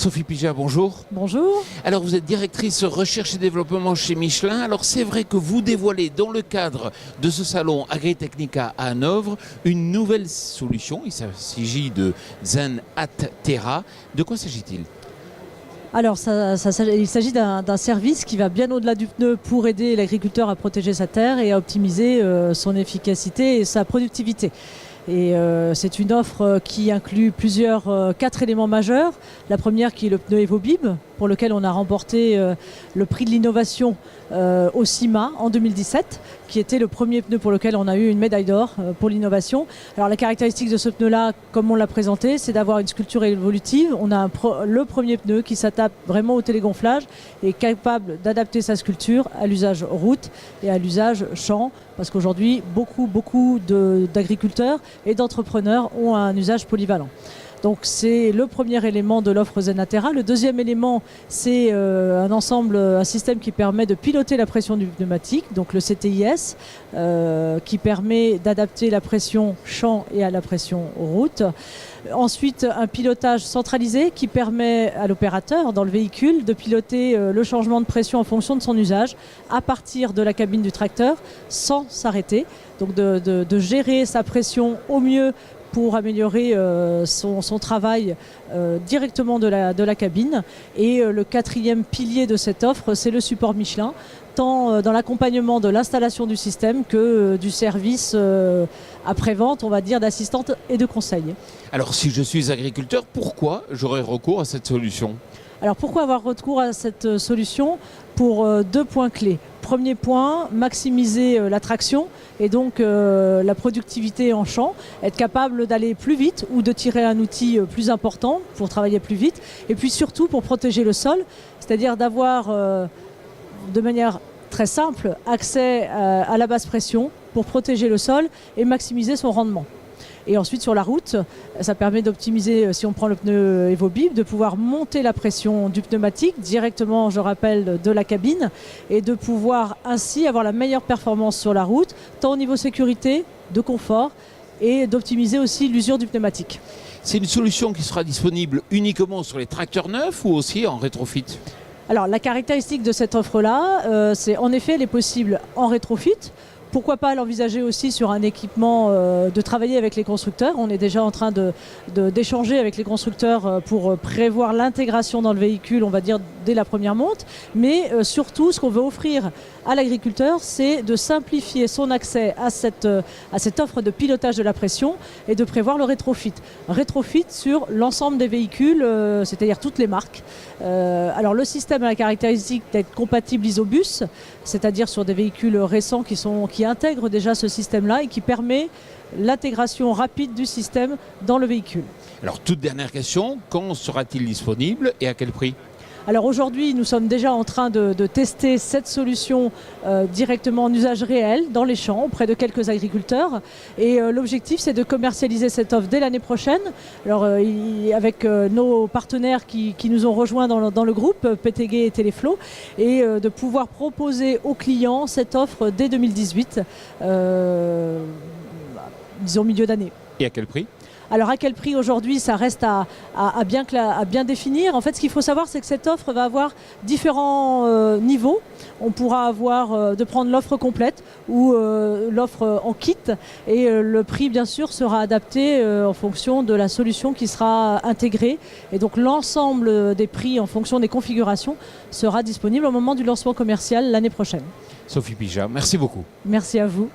Sophie Pija, bonjour. Bonjour. Alors vous êtes directrice recherche et développement chez Michelin. Alors c'est vrai que vous dévoilez dans le cadre de ce salon Agritechnica à Hanovre une nouvelle solution. Il s'agit de Zen At Terra. De quoi s'agit-il ? Alors il s'agit d'un service qui va bien au-delà du pneu pour aider l'agriculteur à protéger sa terre et à optimiser son efficacité et sa productivité. Et c'est une offre qui inclut quatre éléments majeurs. La première qui est le pneu EvoBib, pour lequel on a remporté le prix de l'innovation au CIMA en 2017, qui était le premier pneu pour lequel on a eu une médaille d'or pour l'innovation. Alors la caractéristique de ce pneu-là, comme on l'a présenté, c'est d'avoir une sculpture évolutive. On a le premier pneu qui s'adapte vraiment au télégonflage et est capable d'adapter sa sculpture à l'usage route et à l'usage champ, parce qu'aujourd'hui, beaucoup d'agriculteurs et d'entrepreneurs ont un usage polyvalent. Donc c'est le premier élément de l'offre Zen At Terra. Le deuxième élément, c'est un système qui permet de piloter la pression du pneumatique, donc le CTIS, qui permet d'adapter la pression champ et à la pression route. Ensuite, un pilotage centralisé qui permet à l'opérateur dans le véhicule de piloter le changement de pression en fonction de son usage à partir de la cabine du tracteur sans s'arrêter. Donc de gérer sa pression au mieux pour améliorer son travail directement de la cabine. Et le quatrième pilier de cette offre, c'est le support Michelin, tant dans l'accompagnement de l'installation du système que du service après-vente, on va dire, d'assistante et de conseil. Alors si je suis agriculteur, pourquoi j'aurais recours à cette solution ? Alors pourquoi avoir recours à cette solution ? Pour deux points clés. Premier point, maximiser la traction et donc la productivité en champ, être capable d'aller plus vite ou de tirer un outil plus important pour travailler plus vite. Et puis surtout pour protéger le sol, c'est-à-dire d'avoir de manière très simple accès à la basse pression pour protéger le sol et maximiser son rendement. Et ensuite sur la route, ça permet d'optimiser, si on prend le pneu EvoBib, de pouvoir monter la pression du pneumatique directement, je rappelle, de la cabine et de pouvoir ainsi avoir la meilleure performance sur la route, tant au niveau sécurité, de confort et d'optimiser aussi l'usure du pneumatique. C'est une solution qui sera disponible uniquement sur les tracteurs neufs ou aussi en rétrofit ? Alors la caractéristique de cette offre-là, c'est en effet elle est possible en rétrofit. Pourquoi pas l'envisager aussi sur un équipement, de travailler avec les constructeurs. On est déjà en train d'échanger avec les constructeurs pour prévoir l'intégration dans le véhicule, on va dire, dès la première monte. Mais surtout, ce qu'on veut offrir à l'agriculteur, c'est de simplifier son accès à cette offre de pilotage de la pression et de prévoir le rétrofit. Rétrofit sur l'ensemble des véhicules, c'est-à-dire toutes les marques. Alors le système a la caractéristique d'être compatible Isobus, c'est-à-dire sur des véhicules récents qui intègrent déjà ce système-là et qui permet l'intégration rapide du système dans le véhicule. Alors toute dernière question, quand sera-t-il disponible et à quel prix ? Alors aujourd'hui, nous sommes déjà en train de tester cette solution directement en usage réel dans les champs auprès de quelques agriculteurs. Et l'objectif, c'est de commercialiser cette offre dès l'année prochaine. Alors avec nos partenaires qui nous ont rejoints dans le groupe, PTG et Téléflo, et de pouvoir proposer aux clients cette offre dès 2018, disons milieu d'année. Et à quel prix ? Alors à quel prix aujourd'hui, ça reste à bien définir. En fait, ce qu'il faut savoir, c'est que cette offre va avoir différents niveaux. On pourra de prendre l'offre complète ou l'offre en kit. Et le prix, bien sûr, sera adapté en fonction de la solution qui sera intégrée. Et donc l'ensemble des prix en fonction des configurations sera disponible au moment du lancement commercial l'année prochaine. Sophie Pija, merci beaucoup. Merci à vous.